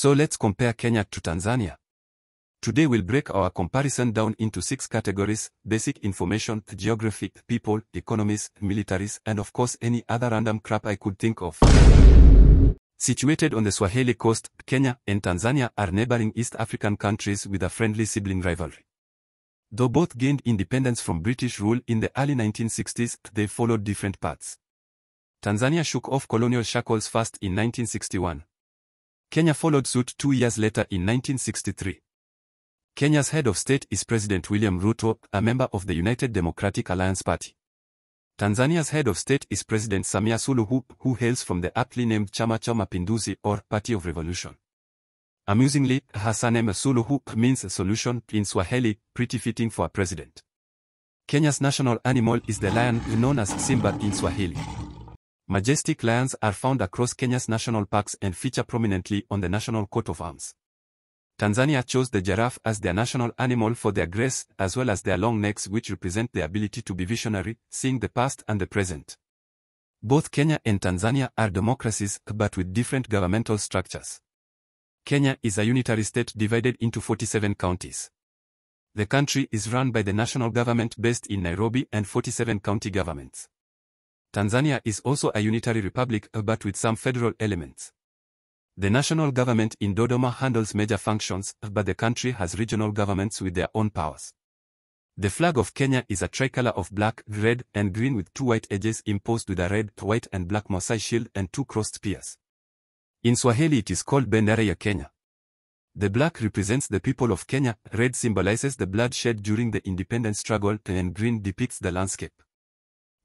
So let's compare Kenya to Tanzania. Today we'll break our comparison down into 6 categories: basic information, geography, people, economies, militaries, and of course any other random crap I could think of. Situated on the Swahili coast, Kenya and Tanzania are neighboring East African countries with a friendly sibling rivalry. Though both gained independence from British rule in the early 1960s, they followed different paths. Tanzania shook off colonial shackles first in 1961. Kenya followed suit 2 years later in 1963. Kenya's head of state is President William Ruto, a member of the United Democratic Alliance Party. Tanzania's head of state is President Samia Suluhu, who hails from the aptly named Chama cha Mapinduzi, or Party of Revolution. Amusingly, her name Suluhu means a solution in Swahili, pretty fitting for a president. Kenya's national animal is the lion, known as Simba in Swahili. Majestic lions are found across Kenya's national parks and feature prominently on the national coat of arms. Tanzania chose the giraffe as their national animal for their grace, as well as their long necks, which represent their ability to be visionary, seeing the past and the present. Both Kenya and Tanzania are democracies, but with different governmental structures. Kenya is a unitary state divided into 47 counties. The country is run by the national government based in Nairobi and 47 county governments. Tanzania is also a unitary republic, but with some federal elements. The national government in Dodoma handles major functions, but the country has regional governments with their own powers. The flag of Kenya is a tricolor of black, red, and green with 2 white edges imposed with a red, white, and black Maasai shield and 2 crossed spears. In Swahili it is called Bendera ya Kenya. The black represents the people of Kenya, red symbolizes the blood shed during the independence struggle, and green depicts the landscape.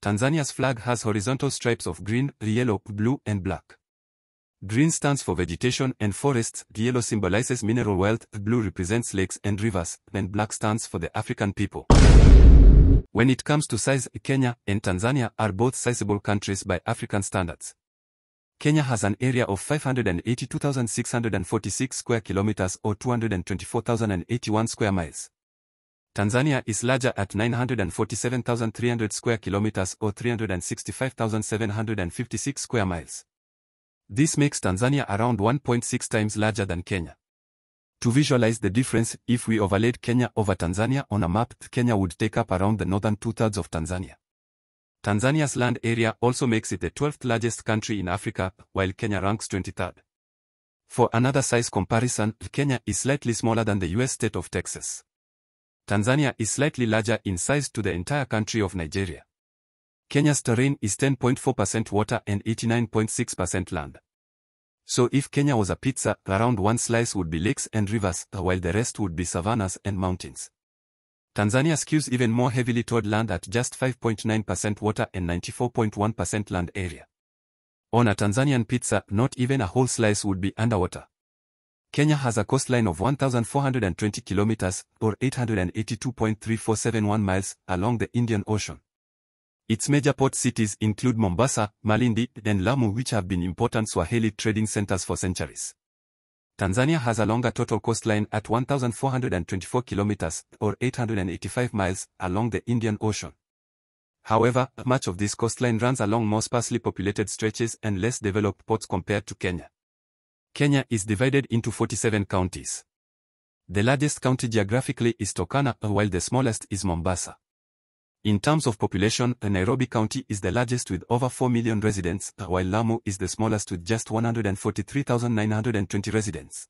Tanzania's flag has horizontal stripes of green, yellow, blue, and black. Green stands for vegetation and forests, yellow symbolizes mineral wealth, blue represents lakes and rivers, and black stands for the African people. When it comes to size, Kenya and Tanzania are both sizable countries by African standards. Kenya has an area of 582,646 square kilometers or 224,081 square miles. Tanzania is larger at 947,300 square kilometers or 365,756 square miles. This makes Tanzania around 1.6 times larger than Kenya. To visualize the difference, if we overlaid Kenya over Tanzania on a map, Kenya would take up around the northern 2/3 of Tanzania. Tanzania's land area also makes it the 12th largest country in Africa, while Kenya ranks 23rd. For another size comparison, Kenya is slightly smaller than the US state of Texas. Tanzania is slightly larger in size to the entire country of Nigeria. Kenya's terrain is 10.4% water and 89.6% land. So if Kenya was a pizza, around one slice would be lakes and rivers, while the rest would be savannas and mountains. Tanzania skews even more heavily toward land at just 5.9% water and 94.1% land area. On a Tanzanian pizza, not even a whole slice would be underwater. Kenya has a coastline of 1,420 kilometers, or 882.3471 miles, along the Indian Ocean. Its major port cities include Mombasa, Malindi, and Lamu, which have been important Swahili trading centers for centuries. Tanzania has a longer total coastline at 1,424 kilometers, or 885 miles, along the Indian Ocean. However, much of this coastline runs along more sparsely populated stretches and less developed ports compared to Kenya. Kenya is divided into 47 counties. The largest county geographically is Turkana, while the smallest is Mombasa. In terms of population, Nairobi County is the largest with over 4 million residents, while Lamu is the smallest with just 143,920 residents.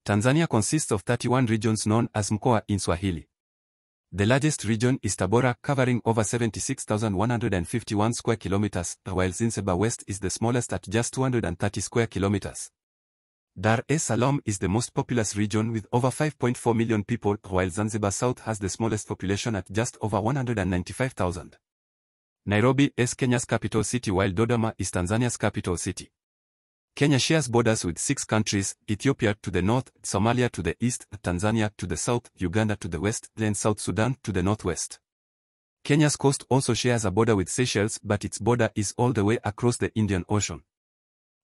Tanzania consists of 31 regions known as mkoa in Swahili. The largest region is Tabora, covering over 76,151 square kilometers, while Zanzibar West is the smallest at just 230 square kilometers. Dar es Salaam is the most populous region with over 5.4 million people, while Zanzibar South has the smallest population at just over 195,000. Nairobi is Kenya's capital city, while Dodoma is Tanzania's capital city. Kenya shares borders with 6 countries: Ethiopia to the north, Somalia to the east, Tanzania to the south, Uganda to the west, and South Sudan to the northwest. Kenya's coast also shares a border with Seychelles, but its border is all the way across the Indian Ocean.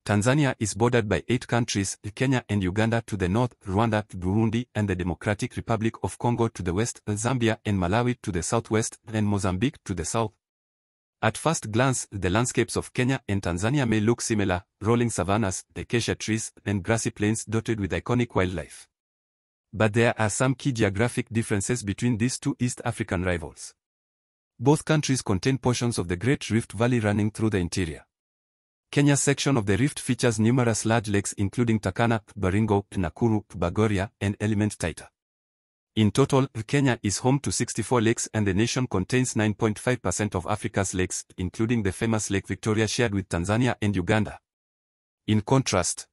Tanzania is bordered by 8 countries: Kenya and Uganda to the north, Rwanda, Burundi, and the Democratic Republic of Congo to the west, Zambia and Malawi to the southwest, and Mozambique to the south. At first glance, the landscapes of Kenya and Tanzania may look similar: rolling savannas, acacia trees, and grassy plains dotted with iconic wildlife. But there are some key geographic differences between these two East African rivals. Both countries contain portions of the Great Rift Valley running through the interior. Kenya's section of the rift features numerous large lakes including Turkana, Baringo, Nakuru, Bogoria, and Element Taita. In total, Kenya is home to 64 lakes and the nation contains 9.5% of Africa's lakes, including the famous Lake Victoria shared with Tanzania and Uganda. In contrast,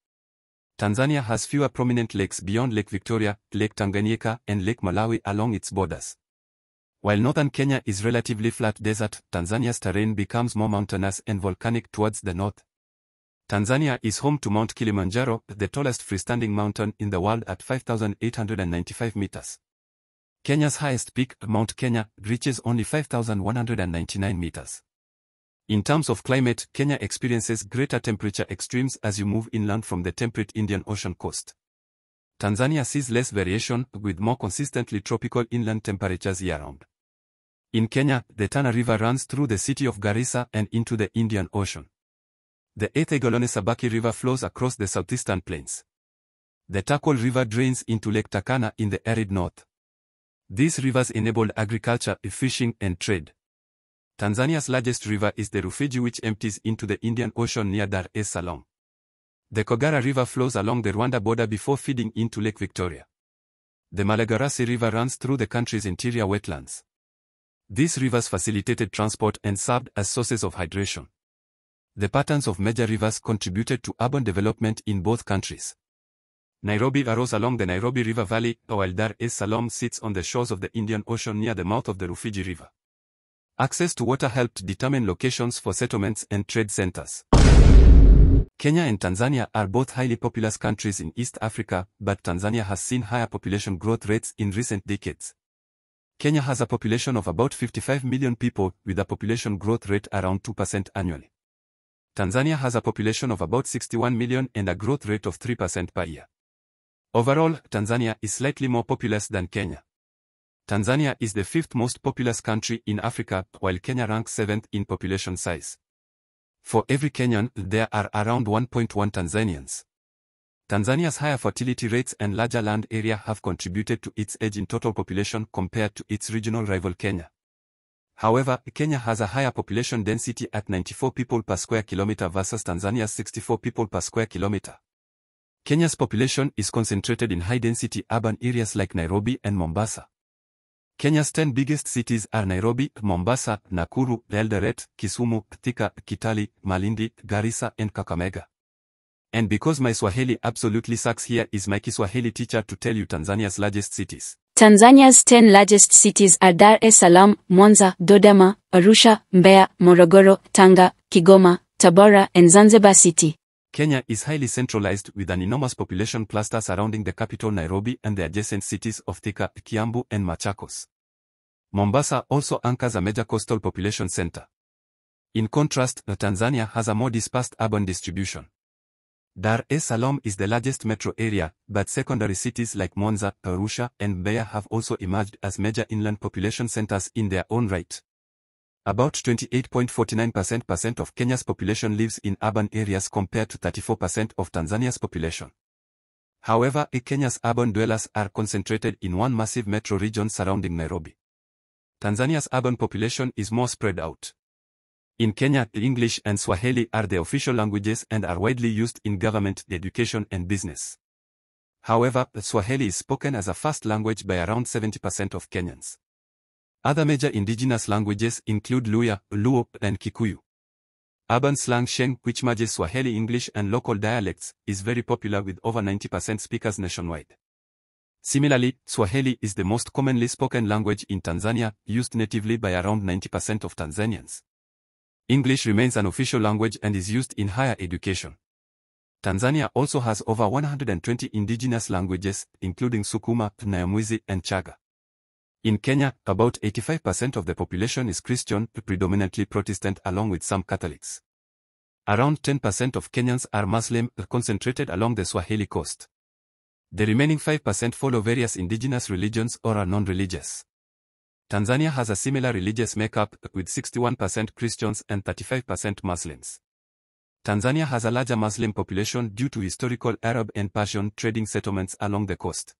Tanzania has fewer prominent lakes beyond Lake Victoria, Lake Tanganyika, and Lake Malawi along its borders. While northern Kenya is relatively flat desert, Tanzania's terrain becomes more mountainous and volcanic towards the north. Tanzania is home to Mount Kilimanjaro, the tallest freestanding mountain in the world at 5,895 meters. Kenya's highest peak, Mount Kenya, reaches only 5,199 meters. In terms of climate, Kenya experiences greater temperature extremes as you move inland from the temperate Indian Ocean coast. Tanzania sees less variation, with more consistently tropical inland temperatures year-round. In Kenya, the Tana River runs through the city of Garissa and into the Indian Ocean. The Ethegolone Sabaki River flows across the southeastern plains. The Takwal River drains into Lake Turkana in the arid north. These rivers enabled agriculture, fishing, and trade. Tanzania's largest river is the Rufiji, which empties into the Indian Ocean near Dar es Salaam. The Kagera River flows along the Rwanda border before feeding into Lake Victoria. The Malagarasi River runs through the country's interior wetlands. These rivers facilitated transport and served as sources of hydration. The patterns of major rivers contributed to urban development in both countries. Nairobi arose along the Nairobi River Valley, while Dar es Salaam sits on the shores of the Indian Ocean near the mouth of the Rufiji River. Access to water helped determine locations for settlements and trade centers. Kenya and Tanzania are both highly populous countries in East Africa, but Tanzania has seen higher population growth rates in recent decades. Kenya has a population of about 55 million people, with a population growth rate around 2% annually. Tanzania has a population of about 61 million and a growth rate of 3% per year. Overall, Tanzania is slightly more populous than Kenya. Tanzania is the fifth most populous country in Africa, while Kenya ranks 7th in population size. For every Kenyan, there are around 1.1 Tanzanians. Tanzania's higher fertility rates and larger land area have contributed to its edge in total population compared to its regional rival Kenya. However, Kenya has a higher population density at 94 people per square kilometer versus Tanzania's 64 people per square kilometer. Kenya's population is concentrated in high-density urban areas like Nairobi and Mombasa. Kenya's 10 biggest cities are Nairobi, Mombasa, Nakuru, Eldoret, Kisumu, Thika, Kitale, Malindi, Garissa, and Kakamega. And because my Swahili absolutely sucks, here is my Kiswahili teacher to tell you Tanzania's largest cities. Tanzania's 10 largest cities are Dar es Salaam, Mwanza, Dodoma, Arusha, Mbeya, Morogoro, Tanga, Kigoma, Tabora, and Zanzibar City. Kenya is highly centralized with an enormous population cluster surrounding the capital Nairobi and the adjacent cities of Thika, Kiambu, and Machakos. Mombasa also anchors a major coastal population center. In contrast, Tanzania has a more dispersed urban distribution. Dar es Salaam is the largest metro area, but secondary cities like Mwanza, Arusha, and Mbeya have also emerged as major inland population centers in their own right. About 28.49% of Kenya's population lives in urban areas compared to 34% of Tanzania's population. However, Kenya's urban dwellers are concentrated in one massive metro region surrounding Nairobi. Tanzania's urban population is more spread out. In Kenya, English and Swahili are the official languages and are widely used in government, education, and business. However, Swahili is spoken as a first language by around 70% of Kenyans. Other major indigenous languages include Luya, Luo, and Kikuyu. Urban slang Sheng, which merges Swahili English and local dialects, is very popular with over 90% speakers nationwide. Similarly, Swahili is the most commonly spoken language in Tanzania, used natively by around 90% of Tanzanians. English remains an official language and is used in higher education. Tanzania also has over 120 indigenous languages, including Sukuma, Nyamwezi, and Chaga. In Kenya, about 85% of the population is Christian, predominantly Protestant along with some Catholics. Around 10% of Kenyans are Muslim, concentrated along the Swahili coast. The remaining 5% follow various indigenous religions or are non-religious. Tanzania has a similar religious makeup, with 61% Christians and 35% Muslims. Tanzania has a larger Muslim population due to historical Arab and Persian trading settlements along the coast.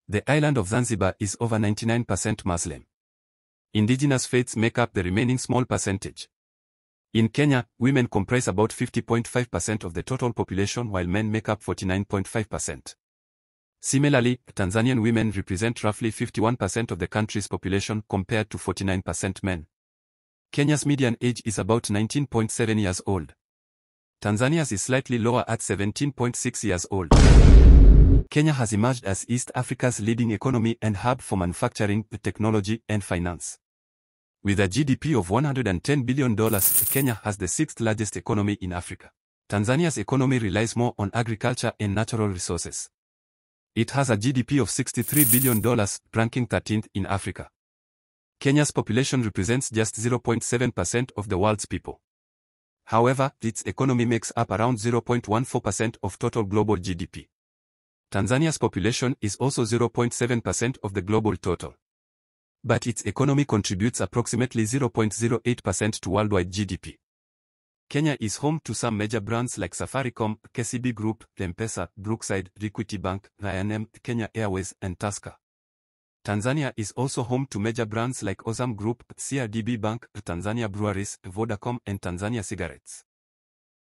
The island of Zanzibar is over 99% Muslim. Indigenous faiths make up the remaining small percentage. In Kenya, women comprise about 50.5% of the total population while men make up 49.5%. Similarly, Tanzanian women represent roughly 51% of the country's population compared to 49% men. Kenya's median age is about 19.7 years old. Tanzania's is slightly lower at 17.6 years old. Kenya has emerged as East Africa's leading economy and hub for manufacturing, technology, and finance. With a GDP of $110 billion, Kenya has the sixth largest economy in Africa. Tanzania's economy relies more on agriculture and natural resources. It has a GDP of $63 billion, ranking 13th in Africa. Kenya's population represents just 0.7% of the world's people. However, its economy makes up around 0.14% of total global GDP. Tanzania's population is also 0.7% of the global total. But its economy contributes approximately 0.08% to worldwide GDP. Kenya is home to some major brands like Safaricom, KCB Group, M-Pesa, Brookside, Equity Bank, I&M, Kenya Airways, and Tusker. Tanzania is also home to major brands like Ozam Group, CRDB Bank, Tanzania Breweries, Vodacom, and Tanzania Cigarettes.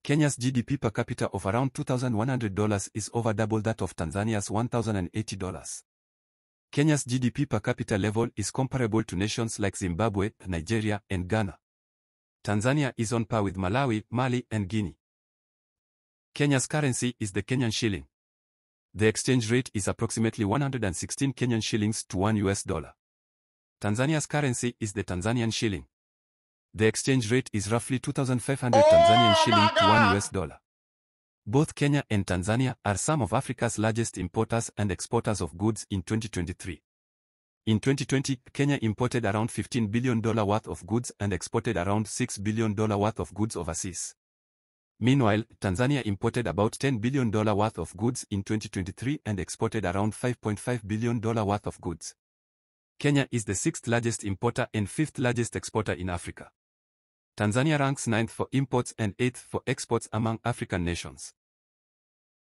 Kenya's GDP per capita of around $2,100 is over double that of Tanzania's $1,080. Kenya's GDP per capita level is comparable to nations like Zimbabwe, Nigeria, and Ghana. Tanzania is on par with Malawi, Mali, and Guinea. Kenya's currency is the Kenyan shilling. The exchange rate is approximately 116 Kenyan shillings to $1. Tanzania's currency is the Tanzanian shilling. The exchange rate is roughly 2,500 Tanzanian shilling to $1. Both Kenya and Tanzania are some of Africa's largest importers and exporters of goods in 2023. In 2020, Kenya imported around $15 billion worth of goods and exported around $6 billion worth of goods overseas. Meanwhile, Tanzania imported about $10 billion worth of goods in 2023 and exported around $5.5 billion worth of goods. Kenya is the sixth largest importer and fifth largest exporter in Africa. Tanzania ranks 9th for imports and 8th for exports among African nations.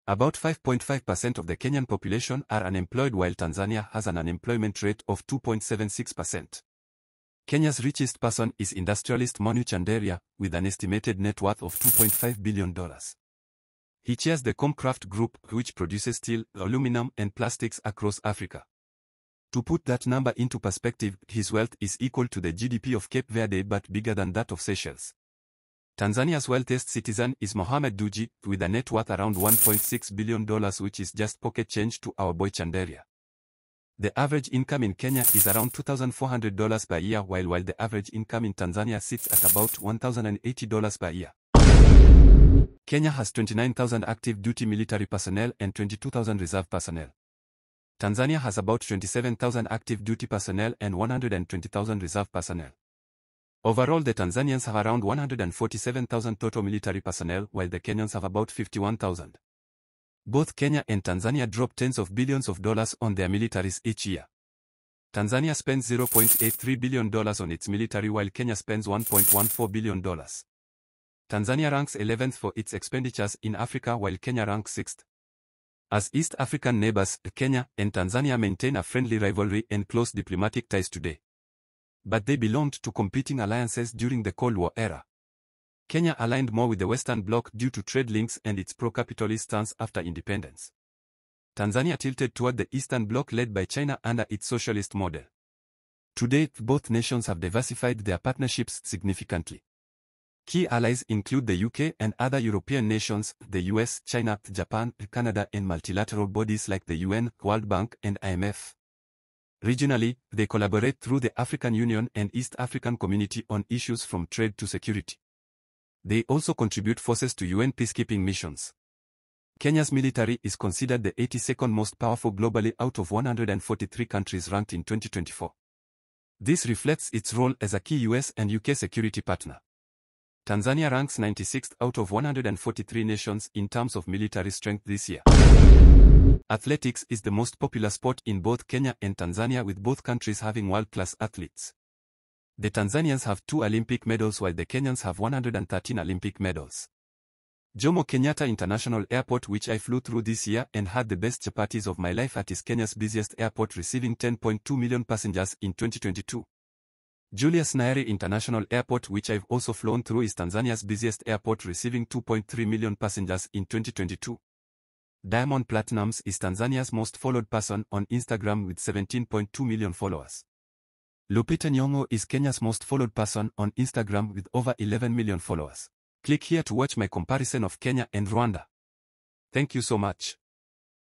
About 5.5% of the Kenyan population are unemployed while Tanzania has an unemployment rate of 2.76%. Kenya's richest person is industrialist Manu Chandaria, with an estimated net worth of $2.5 billion. He chairs the Comcraft Group, which produces steel, aluminum, and plastics across Africa. To put that number into perspective, his wealth is equal to the GDP of Cape Verde but bigger than that of Seychelles. Tanzania's wealthiest citizen is Mohamed Dewji, with a net worth around $1.6 billion, which is just pocket change to our boy Chandaria. The average income in Kenya is around $2,400 per year, while the average income in Tanzania sits at about $1,080 per year. Kenya has 29,000 active duty military personnel and 22,000 reserve personnel. Tanzania has about 27,000 active duty personnel and 120,000 reserve personnel. Overall, the Tanzanians have around 147,000 total military personnel, while the Kenyans have about 51,000. Both Kenya and Tanzania drop tens of billions of dollars on their militaries each year. Tanzania spends $0.83 billion on its military while Kenya spends $1.14 billion. Tanzania ranks 11th for its expenditures in Africa while Kenya ranks 6th. As East African neighbors, Kenya and Tanzania maintain a friendly rivalry and close diplomatic ties today. But they belonged to competing alliances during the Cold War era. Kenya aligned more with the Western Bloc due to trade links and its pro-capitalist stance after independence. Tanzania tilted toward the Eastern Bloc led by China under its socialist model. Today, both nations have diversified their partnerships significantly. Key allies include the UK and other European nations, the US, China, Japan, Canada, and multilateral bodies like the UN, World Bank, and IMF. Regionally, they collaborate through the African Union and East African Community on issues from trade to security. They also contribute forces to UN peacekeeping missions. Kenya's military is considered the 82nd most powerful globally out of 143 countries ranked in 2024. This reflects its role as a key US and UK security partner. Tanzania ranks 96th out of 143 nations in terms of military strength this year. Athletics is the most popular sport in both Kenya and Tanzania, with both countries having world-class athletes. The Tanzanians have 2 Olympic medals while the Kenyans have 113 Olympic medals. Jomo Kenyatta International Airport, which I flew through this year and had the best chapatis of my life at, is Kenya's busiest airport, receiving 10.2 million passengers in 2022. Julius Nyerere International Airport, which I've also flown through, is Tanzania's busiest airport, receiving 2.3 million passengers in 2022. Diamond Platnumz is Tanzania's most followed person on Instagram with 17.2 million followers. Lupita Nyong'o is Kenya's most followed person on Instagram with over 11 million followers. Click here to watch my comparison of Kenya and Rwanda. Thank you so much.